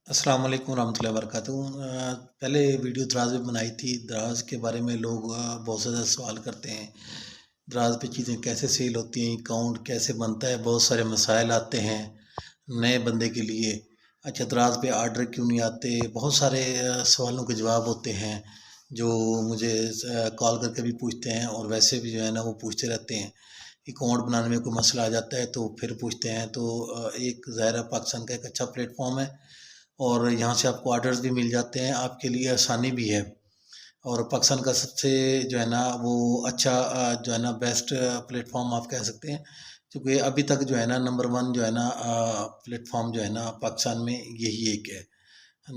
अस्सलाम वालेकुम रहमतुल्लाहि व बरकातुहू। पहले वीडियो दराज में बनाई थी। दराज के बारे में लोग बहुत ज़्यादा सवाल करते हैं। दराज पे चीज़ें कैसे सेल होती हैं, अकाउंट कैसे बनता है, बहुत सारे मसाइल आते हैं नए बंदे के लिए। अच्छा, दराज पे आर्डर क्यों नहीं आते, बहुत सारे सवालों के जवाब होते हैं जो मुझे कॉल करके भी पूछते हैं और वैसे भी जो है ना वो पूछते रहते हैं। अकाउंट बनाने में कोई मसला आ जाता है तो फिर पूछते हैं। तो एक ज़ाहिर है पाकिस्तान का एक अच्छा प्लेटफॉर्म है और यहाँ से आपको ऑर्डर्स भी मिल जाते हैं, आपके लिए आसानी भी है। और पाकिस्तान का सबसे जो है ना वो अच्छा जो है ना बेस्ट प्लेटफॉर्म आप कह सकते हैं, क्योंकि अभी तक जो है ना नंबर वन जो है ना प्लेटफॉर्म जो है ना पाकिस्तान में यही एक है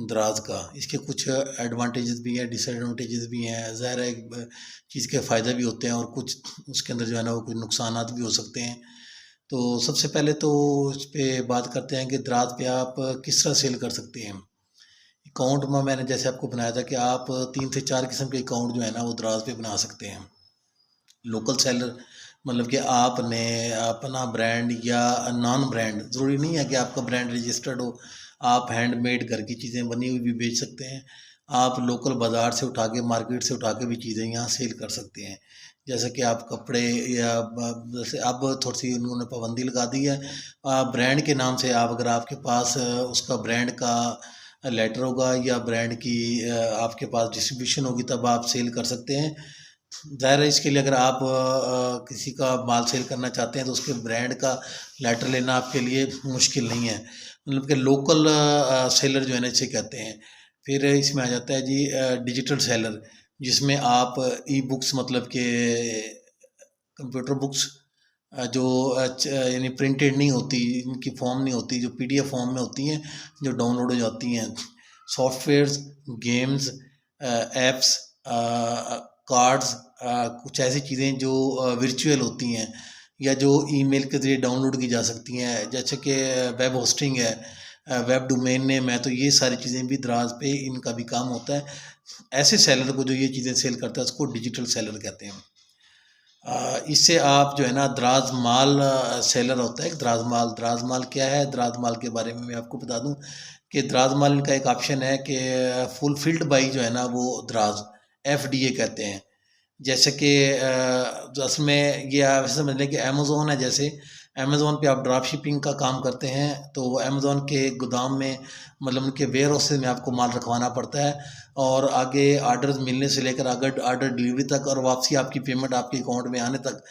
दराज का। इसके कुछ एडवांटेजेस भी हैं, डिसएडवांटेजेस भी हैं। ज़ाहिर है एक चीज़ के फ़ायदे भी होते हैं और कुछ उसके अंदर जो है ना वो कुछ नुकसानात भी हो सकते हैं। तो सबसे पहले तो इस पे बात करते हैं कि दराज पे आप किस तरह सेल कर सकते हैं। अकाउंट में मैंने जैसे आपको बनाया था कि आप 3 से 4 किस्म के अकाउंट जो है ना वो दराज पे बना सकते हैं। लोकल सेलर मतलब कि आपने अपना ब्रांड या नॉन ब्रांड, ज़रूरी नहीं है कि आपका ब्रांड रजिस्टर्ड हो। आप हैंडमेड घर की चीज़ें बनी हुई भी बेच सकते हैं। आप लोकल बाज़ार से उठा के, मार्केट से उठा के भी चीज़ें यहाँ सेल कर सकते हैं। जैसे कि आप कपड़े या जैसे अब थोड़ी सी उन्होंने पाबंदी लगा दी है ब्रांड के नाम से। आप अगर आपके पास उसका ब्रांड का लेटर होगा या ब्रांड की आपके पास डिस्ट्रीब्यूशन होगी तब आप सेल कर सकते हैं। ज़ाहिर है इसके लिए अगर आप किसी का माल सेल करना चाहते हैं तो उसके ब्रांड का लेटर लेना आपके लिए मुश्किल नहीं है। मतलब कि लोकल सेलर जो है ना इसे कहते हैं। फिर इसमें आ जाता है जी डिजिटल सेलर, जिसमें आप ई बुक्स मतलब कि कंप्यूटर बुक्स जो यानी प्रिंटेड नहीं होती, इनकी फॉर्म नहीं होती, जो पीडीएफ फॉर्म में होती हैं, जो डाउनलोड हो जाती हैं। सॉफ्टवेयर्स, गेम्स, एप्स, कार्ड्स, कुछ ऐसी चीज़ें जो वर्चुअल होती हैं या जो ईमेल के ज़रिए डाउनलोड की जा सकती हैं, जैसे कि वेब होस्टिंग है, वेब डोमेन नेम है। तो ये सारी चीज़ें भी दराज पे इनका भी काम होता है। ऐसे सेलर को जो ये चीज़ें सेल करता है उसको डिजिटल सेलर कहते हैं। इससे आप जो है ना दराज माल सेलर होता है। एक दराज माल क्या है, दराज माल के बारे में मैं आपको बता दूं कि दराज माल का एक ऑप्शन है कि फुलफिल्ड बाई जो है ना वो दराज एफडीए कहते हैं। जैसे कि जो असल में ये आप ऐसे समझ लें कि अमेज़ोन है। जैसे अमेज़ोन पे आप ड्रॉप शिपिंग का काम करते हैं तो अमेज़ोन के गोदाम में मतलब उनके वेयर हाउसेज में आपको माल रखवाना पड़ता है और आगे ऑर्डर्स मिलने से लेकर अगर ऑर्डर डिलीवरी तक और वापसी आपकी पेमेंट आपके अकाउंट में आने तक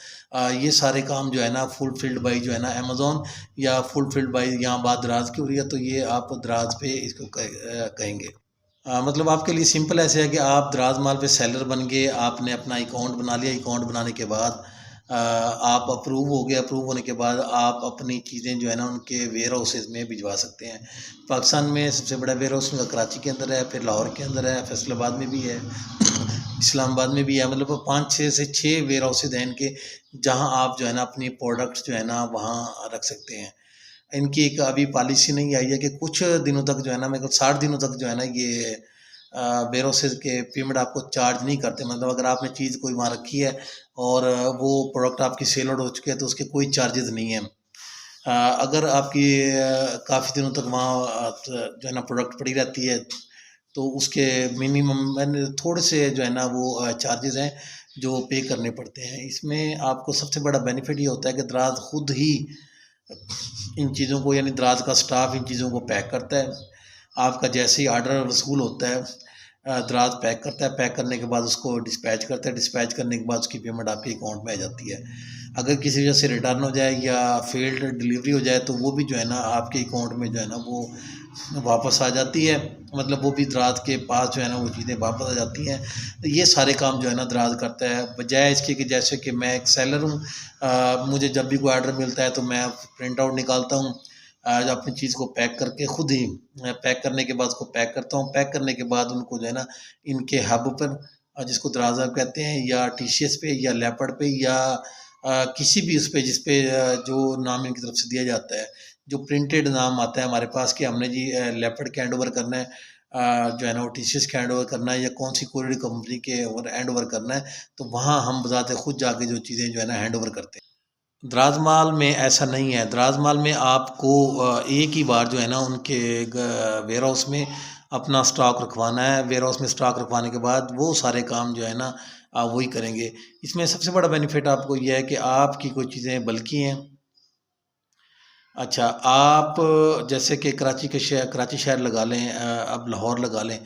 ये सारे काम जो है ना फुलफिल्ड बाई जो है ना अमेज़ोन या फुलफिल्ड बाई यहाँ बात दराज की हो रही है तो ये आप दराज पे इसको कहेंगे। मतलब आपके लिए सिंपल ऐसे है कि आप दराज माल पे सेलर बन गए, आपने अपना अकाउंट बना लिया। अकाउंट बनाने के बाद आप अप्रूव हो गए। अप्रूव होने के बाद आप अपनी चीज़ें जो है ना उनके वेयर हाउसेज में भिजवा सकते हैं। पाकिस्तान में सबसे बड़ा वेयर हाउस उनका कराची के अंदर है, फिर लाहौर के अंदर है, फैसलाबाद में भी है, इस्लामाबाद में भी है। मतलब 5 से 6 वेयर हाउसेज हैं इनके, जहाँ आप जो है ना अपनी प्रोडक्ट्स जो है ना वहाँ रख सकते हैं। इनकी एक अभी पॉलिसी नहीं आई है कि कुछ दिनों तक जो है ना, मेरे को 60 दिनों तक जो है ना ये वेयरहाउसेज के पेमेंट आपको चार्ज नहीं करते। मतलब अगर आपने चीज़ कोई वहाँ रखी है और वो प्रोडक्ट आपकी सेल आउट हो चुकी है तो उसके कोई चार्जेस नहीं है। अगर आपकी काफ़ी दिनों तक वहाँ जो है ना प्रोडक्ट पड़ी रहती है तो उसके मिनिमम मैंने थोड़े से जो है ना वो चार्जेस हैं जो पे करने पड़ते हैं। इसमें आपको सबसे बड़ा बेनिफिट ये होता है कि दराज खुद ही इन चीज़ों को, यानी दराज का स्टाफ इन चीज़ों को पैक करता है। आपका जैसे ही ऑर्डर वसूल होता है दराज पैक करता है। पैक करने के बाद उसको डिस्पैच करता है। डिस्पैच करने के बाद उसकी पेमेंट आपके अकाउंट में आ जाती है। अगर किसी वजह से रिटर्न हो जाए या फेल्ड डिलीवरी हो जाए तो वो भी जो है ना आपके अकाउंट में जो है ना वो वापस आ जाती है। मतलब वो भी दराज के पास जो है ना वो चीज़ें वापस आ जाती हैं। तो ये सारे काम जो है ना दराज करता है, बजाय इसके कि जैसे कि मैं एक सेलर हूँ, मुझे जब भी कोई ऑर्डर मिलता है तो मैं प्रिंट आउट निकालता हूँ अपनी चीज़ को पैक करके खुद ही पैक करने के बाद उसको पैक करता हूँ। पैक करने के बाद उनको जो है ना इनके हब पर जिसको दराज हब कहते हैं या टीसीएस पे या लेपर्ड पे या किसी भी उस पे जिस पे जो नाम इनकी तरफ से दिया जाता है, जो प्रिंटेड नाम आता है हमारे पास कि हमने जी लेपर्ड के हैंड ओवर करना है, जो है ना वो टीसीएस के हैंड ओवर करना है या कौन सी कोरियर कंपनी के ओवर हैंड ओवर करना है, तो वहाँ हम बजाते खुद जाके जो चीज़ें जो है ना हैंड ओवर करते हैं। द्राज़ माल में ऐसा नहीं है। द्राज़ माल में आपको एक ही बार जो है ना उनके वेयर हाउस में अपना स्टॉक रखवाना है। वेयर हाउस में स्टॉक रखवाने के बाद वो सारे काम जो है ना आप वही करेंगे। इसमें सबसे बड़ा बेनिफिट आपको ये है कि आपकी कोई चीज़ें बल्की हैं। अच्छा, आप जैसे कि कराची शहर लगा लें, अब लाहौर लगा लें,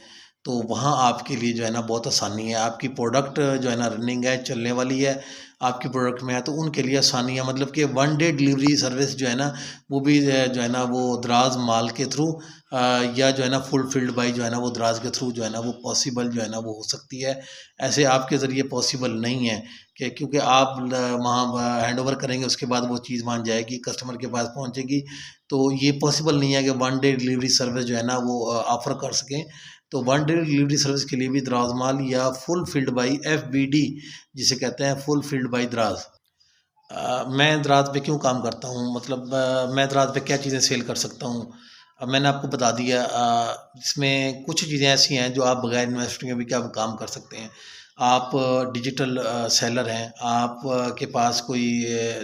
तो वहाँ आपके लिए जो है ना बहुत आसानी है। आपकी प्रोडक्ट जो है ना रनिंग है, चलने वाली है, आपकी प्रोडक्ट में है, तो उनके लिए आसानी है। मतलब कि वन डे डिलीवरी सर्विस जो है ना, वो भी जो है ना वो द्राज़ माल के थ्रू या जो है ना फुलफिल्ड बाय जो है ना वो द्राज़ के थ्रू जो है ना वो पॉसिबल जो है ना वो हो सकती है। ऐसे आपके ज़रिए पॉसिबल नहीं है कि क्योंकि आप वहाँ हैंडओवर करेंगे, उसके बाद वो चीज़ वहाँ जाएगी, कस्टमर के पास पहुँचेगी। तो ये पॉसिबल नहीं है कि वन डे डिलीवरी सर्विस जो है ना वो ऑफ़र कर सकें। तो वन डे डिलीवरी सर्विस के लिए भी द्राज़ माल या फुलफिल्ड बाय एफबीडी जिसे कहते हैं, फुलफिल्ड बाय द्राज़। मैं दराज़ पे क्यों काम करता हूँ, मतलब मैं दराज़ पे क्या चीज़ें सेल कर सकता हूँ। अब मैंने आपको बता दिया, इसमें कुछ चीज़ें ऐसी हैं जो आप बगैर इन्वेस्टिंग के भी क्या काम कर सकते हैं। आप डिजिटल सेलर हैं, आप के पास कोई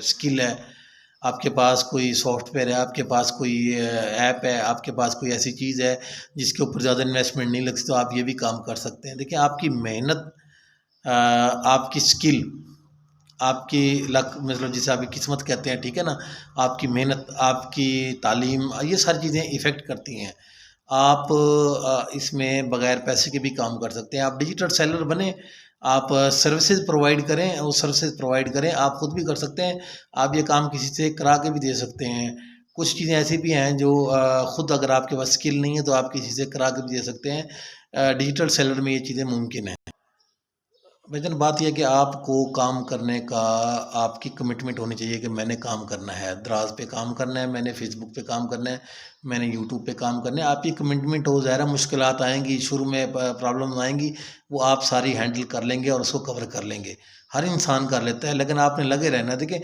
स्किल है, आपके पास कोई सॉफ्टवेयर है, आपके पास कोई ऐप है, आपके पास कोई ऐसी चीज़ है जिसके ऊपर ज़्यादा इन्वेस्टमेंट नहीं लगती, तो आप ये भी काम कर सकते हैं। देखिए, आपकी मेहनत, आपकी स्किल, आपकी लक, मतलब जिसे आपकी किस्मत कहते हैं, ठीक है ना? आपकी मेहनत, आपकी तालीम, ये सारी चीज़ें इफ़ेक्ट करती हैं। आप इसमें बगैर पैसे के भी काम कर सकते हैं। आप डिजिटल सेलर बनें, आप सर्विसेज़ प्रोवाइड करें, वो सर्विसेज़ प्रोवाइड करें, आप खुद भी कर सकते हैं। आप ये काम किसी से करा के भी दे सकते हैं। कुछ चीज़ें ऐसी भी हैं जो खुद अगर आपके पास स्किल नहीं है तो आप किसी से करा के भी दे सकते हैं। डिजिटल सेलर में ये चीज़ें मुमकिन हैं। भाईजान, बात ये है कि आपको काम करने का, आपकी कमिटमेंट होनी चाहिए कि मैंने काम करना है, द्राज़ पे काम करना है, मैंने फ़ेसबुक पे काम करना है, मैंने यूट्यूब पे काम करना है। आपकी कमिटमेंट हो, ज़ाहिर है मुश्किलात आएँगी, शुरू में प्रॉब्लम आएँगी, वो आप सारी हैंडल कर लेंगे और उसको कवर कर लेंगे। हर इंसान कर लेता है, लेकिन आपने लगे रहना है। देखिए,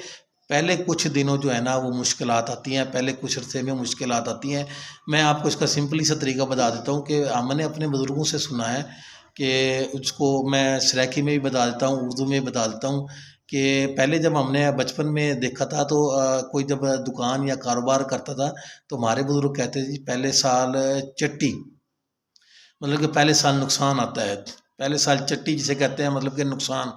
पहले कुछ दिनों जो है ना वो मुश्किलात आती हैं, पहले कुछ अरसे में मुश्किलात आती हैं। मैं आपको इसका सिंपली सा तरीका बता देता हूँ कि मैंने अपने बुज़ुर्गों से सुना है कि उसको मैं सराइकी में भी बता देता हूँ, उर्दू में बता देता हूँ कि पहले जब हमने बचपन में देखा था तो कोई जब दुकान या कारोबार करता था तो हमारे बुजुर्ग कहते थे जी पहले साल चट्टी, मतलब कि पहले साल नुकसान आता है। पहले साल चट्टी जिसे कहते हैं, मतलब कि नुकसान।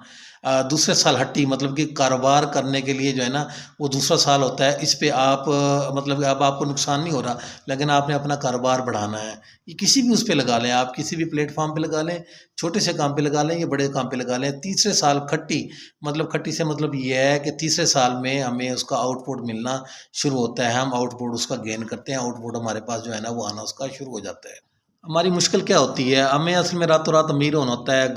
दूसरे साल हट्टी, मतलब कि कारोबार करने के लिए जो है ना वो दूसरा साल होता है। इस पे आप मतलब कि अब आपको नुकसान नहीं हो रहा, लेकिन आपने अपना कारोबार बढ़ाना है। ये किसी भी उस पे लगा लें, आप किसी भी प्लेटफ़ॉर्म पे लगा लें, छोटे से काम पे लगा लें या बड़े काम पे लगा लें। तीसरे साल खट्टी, मतलब खट्टी से मतलब ये है कि तीसरे साल में हमें उसका आउटपुट मिलना शुरू होता है। हम आउटपुट उसका गेन करते हैं, आउटपुट हमारे पास जो है ना वो आना उसका शुरू हो जाता है। हमारी मुश्किल क्या होती है? हमें असल में रातों रात अमीर होना होता है,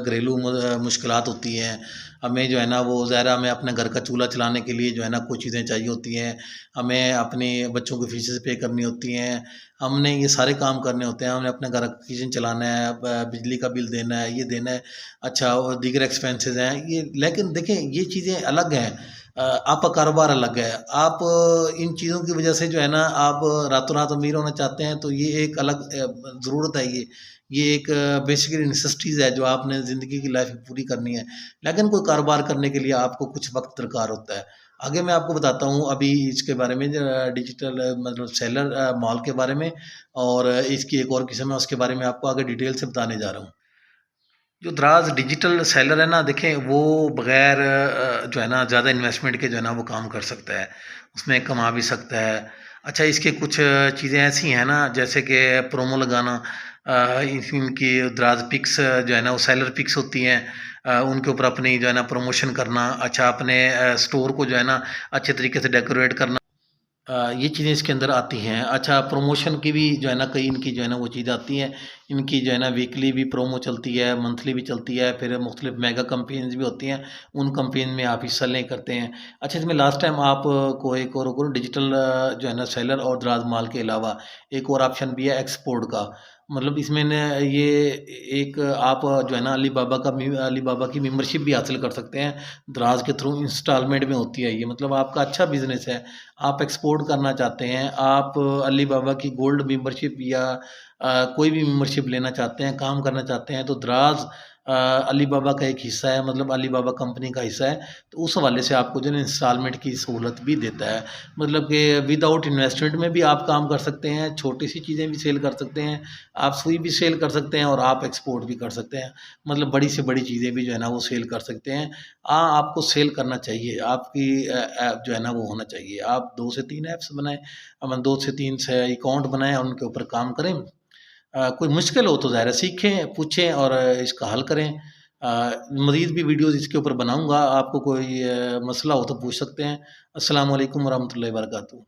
घरेलू मुश्किलात होती हैं। हमें जो है ना वो ज़ाहिर, हमें अपने घर का चूल्हा चलाने के लिए जो है ना कुछ चीज़ें चाहिए होती हैं। हमें अपने बच्चों की फ़ीसें पे करनी होती हैं। हमने ये सारे काम करने होते हैं। हमने अपने घर का किचन चलाना है, बिजली का बिल देना है, ये देना है। अच्छा, और दीगर एक्सपेंसेस हैं ये, लेकिन देखें ये चीज़ें अलग हैं। आपका कारोबार अलग है। आप इन चीज़ों की वजह से जो है ना आप रातों रात अमीर होना चाहते हैं, तो ये एक अलग ज़रूरत है ये। ये एक बेसिकली नेसेसिटीज़ है जो आपने ज़िंदगी की लाइफ़ में पूरी करनी है। लेकिन कोई कारोबार करने के लिए आपको कुछ वक़्त दरकार होता है। आगे मैं आपको बताता हूँ अभी इसके बारे में, डिजिटल मतलब सेलर मॉल के बारे में, और इसकी एक और किस्म है उसके बारे में आपको आगे डिटेल से बताने जा रहा हूँ। जो द्राज़ डिजिटल सेलर है ना, देखें वो बग़ैर जो है ना ज़्यादा इन्वेस्टमेंट के जो है ना वो काम कर सकता है, उसमें कमा भी सकता है। अच्छा, इसके कुछ चीज़ें ऐसी हैं ना जैसे कि प्रोमो लगाना, इनकी द्राज़ पिक्स जो है ना वो सेलर पिक्स होती हैं, उनके ऊपर अपनी जो है ना प्रमोशन करना। अच्छा, अपने स्टोर को जो है ना अच्छे तरीके से डेकोरेट करना। ये चीज़ें इसके अंदर आती हैं। अच्छा, प्रमोशन की भी जो है ना कई इनकी जो है ना वो चीज़ आती हैं। इनकी जो है ना वीकली भी प्रोमो चलती है, मंथली भी चलती है, फिर मुख्तलिफ मेगा कैंपेन्स भी होती हैं, उन कैंपेन में आप हिस्सा लें करते हैं। अच्छा, इसमें लास्ट टाइम आप को एक और डिजिटल जो है ना सेलर और द्राज़ माल के अलावा एक और ऑप्शन भी है एक्सपोर्ट का। मतलब इसमें न ये एक आप जो है ना अली बाबा की मेंबरशिप भी हासिल कर सकते हैं। द्राज़ के थ्रू इंस्टॉलमेंट में होती है ये, मतलब आपका अच्छा बिज़नेस है। आप एक्सपोर्ट करना चाहते हैं, आप अली बाबा की गोल्ड मेंबरशिप या कोई भी मेंबरशिप लेना चाहते हैं, काम करना चाहते हैं, तो द्राज़ अली बाबा का एक हिस्सा है, मतलब अली बाबा कंपनी का हिस्सा है, तो उस हवाले से आपको जो है ना इंस्टॉलमेंट की सहूलत भी देता है। मतलब कि विदाउट इन्वेस्टमेंट में भी आप काम कर सकते हैं, छोटी-सी चीज़ें भी सेल कर सकते हैं, आप सुई भी सेल कर सकते हैं और आप एक्सपोर्ट भी कर सकते हैं। मतलब बड़ी से बड़ी चीज़ें भी जो है ना वो सेल कर सकते हैं। हाँ, आपको सेल करना चाहिए, आपकी ऐप जो है ना वो होना चाहिए। आप 2 से 3 ऐप्स बनाएँ, 2 से 3 से अकाउंट बनाएँ और उनके ऊपर काम करें। कोई मुश्किल हो तो ज़ाहिर है सीखें, पूछें और इसका हल करें। मज़ीद भी वीडियोज़ इसके ऊपर बनाऊँगा, आपको कोई मसला हो तो पूछ सकते हैं। अस्सलाम वालेकुम वरहमतुल्लाहि वबरकातुहू।